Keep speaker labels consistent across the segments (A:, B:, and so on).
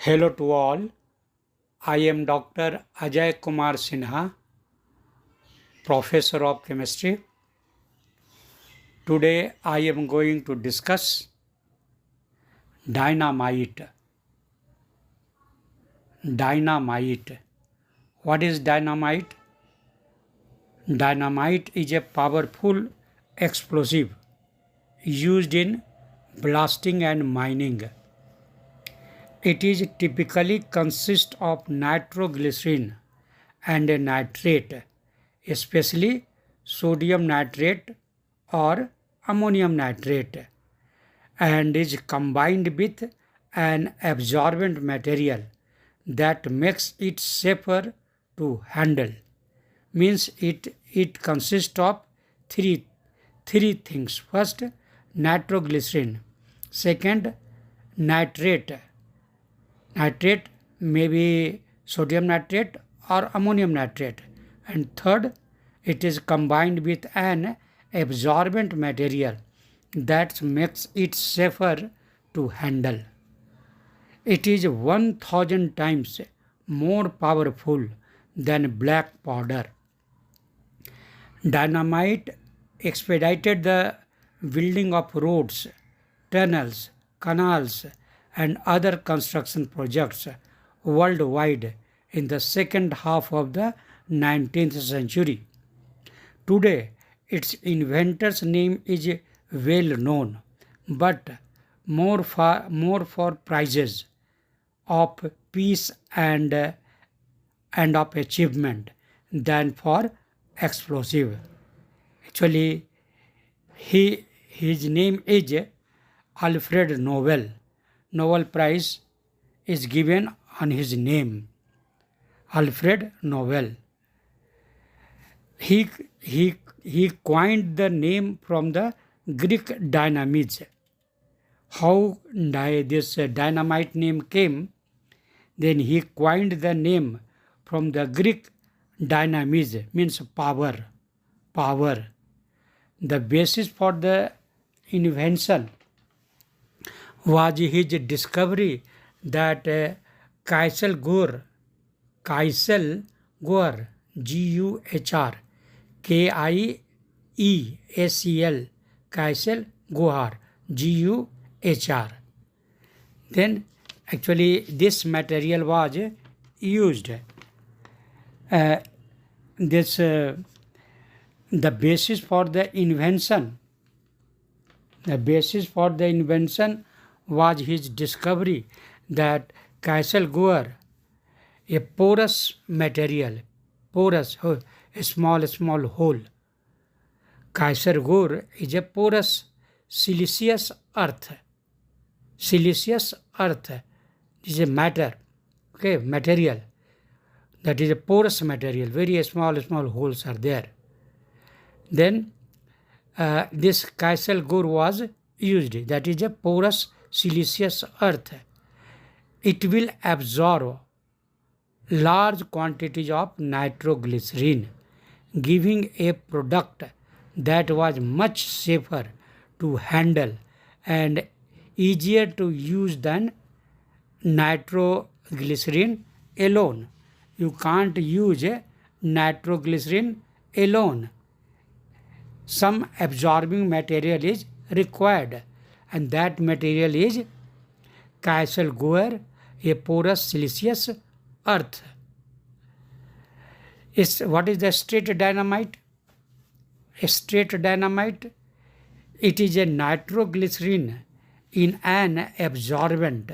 A: Hello to all. I am Dr. Ajay Kumar Sinha, Professor of Chemistry. Today I am going to discuss dynamite. Dynamite. What is dynamite? Dynamite is a powerful explosive used in blasting and mining. It is typically consists of nitroglycerin and a nitrate, especially sodium nitrate or ammonium nitrate, and is combined with an absorbent material that makes it safer to handle. Means it consists of three things. First, nitroglycerin. Second, nitrate. Nitrate may be sodium nitrate or ammonium nitrate. And third, it is combined with an absorbent material that makes it safer to handle. It is 1000 times more powerful than black powder. Dynamite expedited the building of roads, tunnels, canals, and other construction projects worldwide in the second half of the 19th century. Today, its inventor's name is well known, but more for prizes of peace and of achievement than for explosive. Actually, his name is Alfred Nobel. Nobel Prize is given on his name, Alfred Nobel. He coined the name from the Greek dynamites. How this dynamite name came? Then he coined the name from the Greek dynamis, means power. Power. The basis for the invention was his discovery that Kieselguhr, G-U-H-R, K-I-E-S-E-L, Kieselguhr, G-U-H-R. Then actually this material was used. The basis for the invention was his discovery that Kieselguhr, a porous material, a small hole. Kieselguhr is a porous siliceous earth. Siliceous earth is a material. That is a porous material. Very small holes are there. Then this Kieselguhr was used. That is a porous siliceous earth. It will absorb large quantities of nitroglycerin, giving a product that was much safer to handle and easier to use than nitroglycerin alone. You can't use nitroglycerin alone. Some absorbing material is required, and that material is Kieselguhr, a porous siliceous earth. What is the straight dynamite? A straight dynamite, it is a nitroglycerin in an absorbent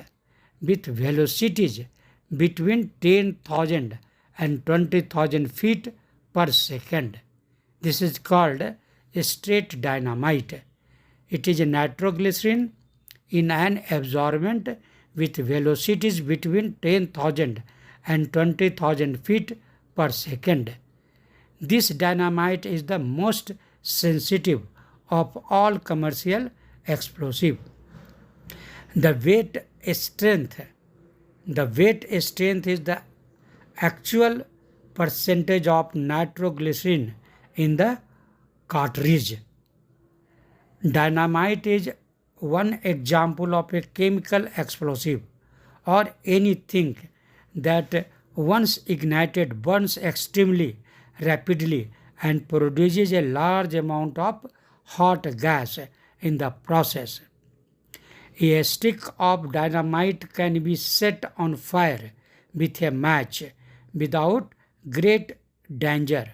A: with velocities between 10,000 and 20,000 feet per second. This is called a straight dynamite. It is a nitroglycerin in an absorbent with velocities between 10,000 and 20,000 feet per second. This dynamite is the most sensitive of all commercial explosives. The weight strength is the actual percentage of nitroglycerin in the cartridge. Dynamite is one example of a chemical explosive or anything that once ignited burns extremely rapidly and produces a large amount of hot gas in the process. A stick of dynamite can be set on fire with a match without great danger,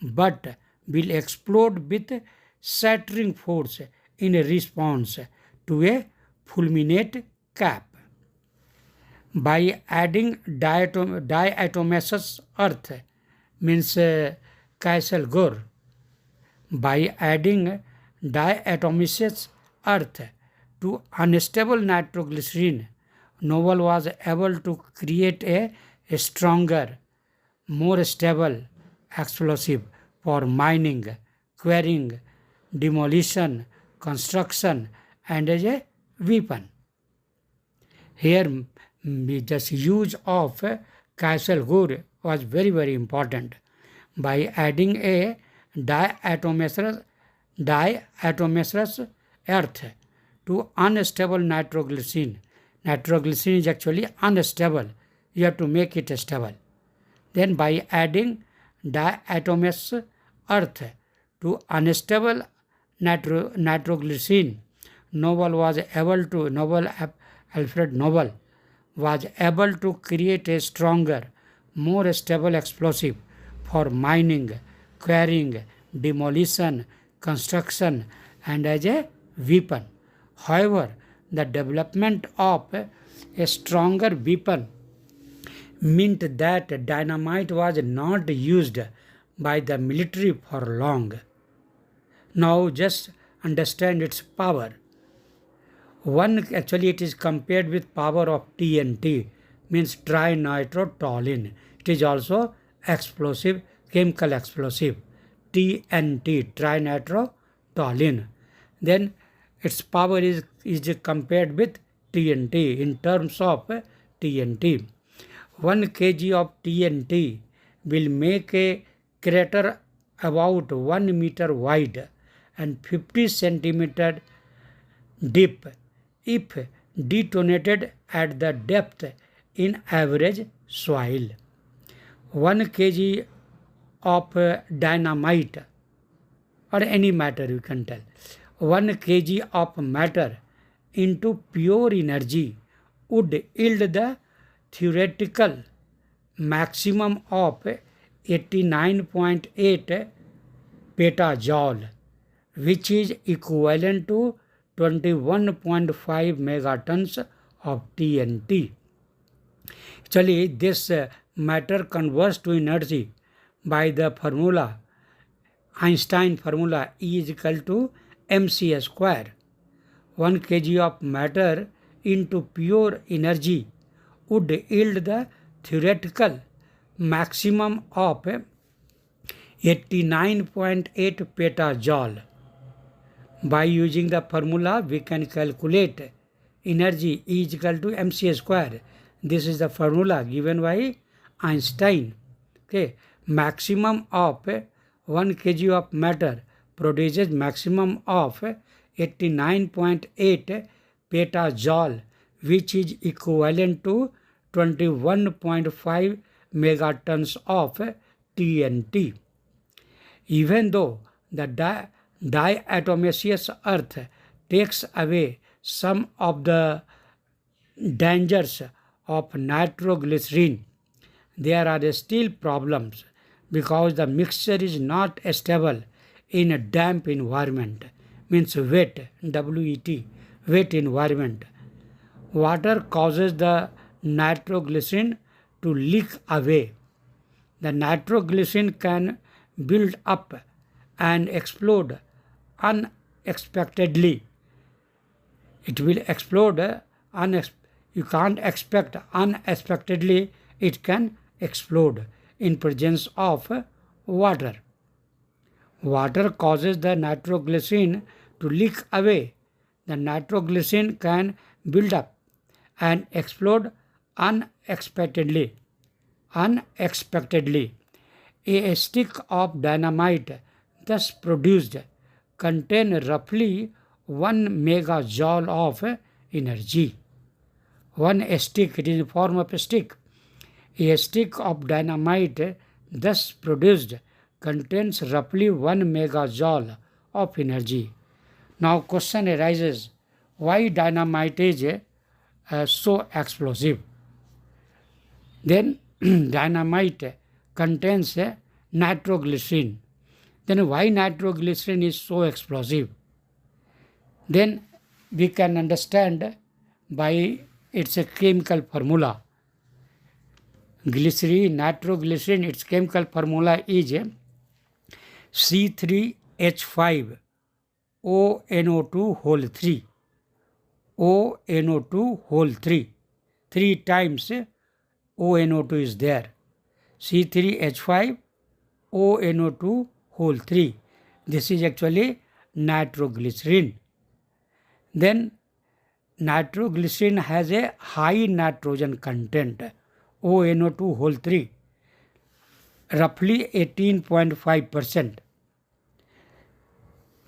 A: but will explode with shattering force in response to a fulminate cap. By adding diatomaceous earth, means Kaiselgur, by adding diatomaceous earth to unstable nitroglycerin, Noble was able to create a stronger, more stable explosive for mining, quarrying, demolition, construction, and as a weapon. Here, just use of Kaiselgur was very important. By adding a diatomaceous earth to unstable nitroglycerin. Nitroglycerin is actually unstable. You have to make it stable. Then by adding diatomaceous earth to unstable nitroglycerin, Alfred Nobel was able to create a stronger, more stable explosive for mining, quarrying, demolition, construction, and as a weapon. However, the development of a stronger weapon meant that dynamite was not used by the military for long. Now just understand its power. Actually it is compared with power of TNT, means trinitrotoluene. It is also explosive, chemical explosive. TNT, trinitrotoluene. Then its power is compared with TNT in terms of TNT. 1 kg of TNT will make a crater about 1 meter wide and 50 centimeter deep if detonated at the depth in average soil. 1 kg of dynamite or any matter, you can tell, 1 kg of matter into pure energy would yield the theoretical maximum of 89.8 petajoule, which is equivalent to 21.5 megatons of TNT. Actually, this matter converts to energy by the formula, Einstein formula, E is equal to mc square. 1 kg of matter into pure energy would yield the theoretical maximum of 89.8 petajoule. By using the formula, we can calculate energy E is equal to mc square. This is the formula given by Einstein. Okay, maximum of 1 kg of matter produces maximum of 89.8 petajoule, which is equivalent to 21.5 megatons of TNT. Even though the diatomaceous earth takes away some of the dangers of nitroglycerin, there are still problems because the mixture is not stable in a damp environment, means wet, W-E-T, wet environment. Water causes the nitroglycerin to leak away. The nitroglycerin can build up and explode unexpectedly. It will explode you can't expect unexpectedly it can explode in presence of water. Water causes the nitroglycerin to leak away. The nitroglycerin can build up and explode unexpectedly. A stick of dynamite thus produced contain roughly 1 megajoule of energy. one stick, it is in form of a stick. A stick of dynamite thus produced contains roughly 1 megajoule of energy. Now question arises, why dynamite is so explosive? Then dynamite contains nitroglycerin. Then why nitroglycerin is so explosive? Then we can understand by its chemical formula. Glycerin, nitroglycerin, its chemical formula is C3H5ONO2 whole 3. ONO2 whole 3. 3 times ONO2 is there. C3H5ONO2 whole 3. This is actually nitroglycerin. Then nitroglycerin has a high nitrogen content, ONO2 whole 3, roughly 18.5%.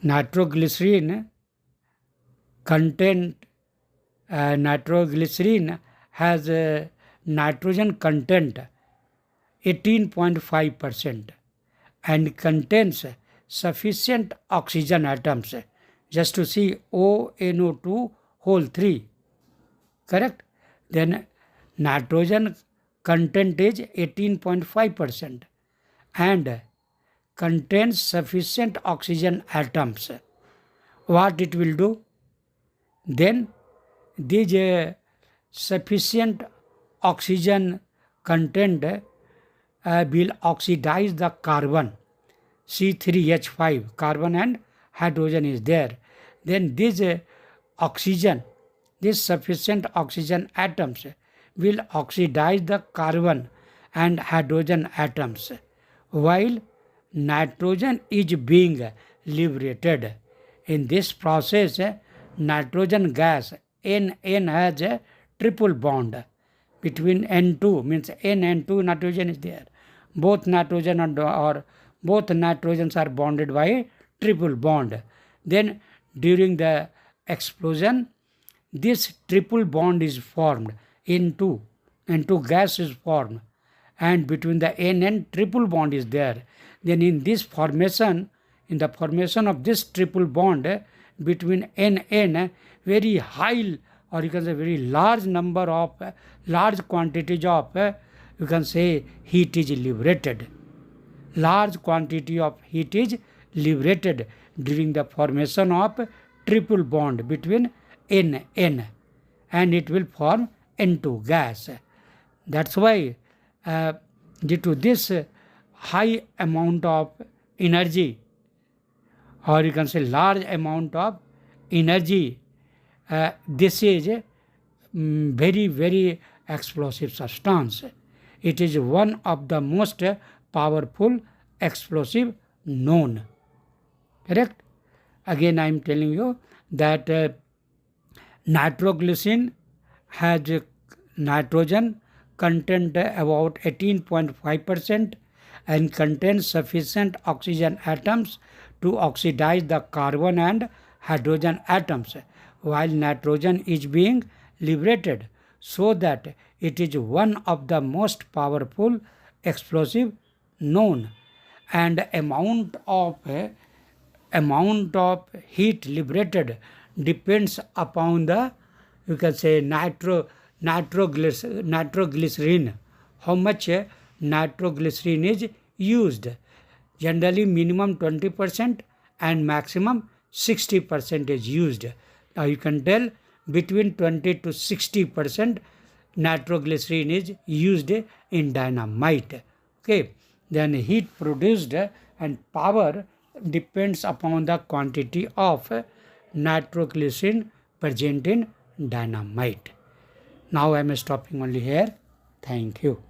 A: Nitroglycerin has a nitrogen content 18.5% and contains sufficient oxygen atoms. Just to see ONO2 whole 3, correct? Then nitrogen content is 18.5% and contains sufficient oxygen atoms. What it will do? Then this sufficient oxygen content will oxidize the carbon, C3H5, carbon and hydrogen is there. Then this oxygen, this sufficient oxygen atoms will oxidize the carbon and hydrogen atoms while nitrogen is being liberated. In this process, nitrogen gas N has a triple bond between N2, means N and 2 nitrogen is there. Both nitrogen or both nitrogens are bonded by a triple bond. Then during the explosion, this triple bond is formed. N2 gas is formed, and between the N and triple bond is there. Then in the formation of this triple bond between N, very high, or you can say very large quantities of you can say heat is liberated. Large quantity of heat is liberated during the formation of triple bond between N, and it will form N2 gas. That's why due to this high amount of energy, or you can say large amount of energy, this is a very, very explosive substance. It is one of the most powerful explosive known. Correct? Again, I am telling you that nitroglycerin has nitrogen content about 18.5% and contains sufficient oxygen atoms to oxidize the carbon and hydrogen atoms while nitrogen is being liberated, so that it is one of the most powerful explosive known. And amount of heat liberated depends upon the, you can say, nitroglycerin, how much nitroglycerin is used. Generally minimum 20% and maximum 60% is used. Now you can tell between 20 to 60% nitroglycerin is used in dynamite. Okay, then heat produced and power depends upon the quantity of nitroglycerin present in dynamite. Now I am stopping only here. Thank you.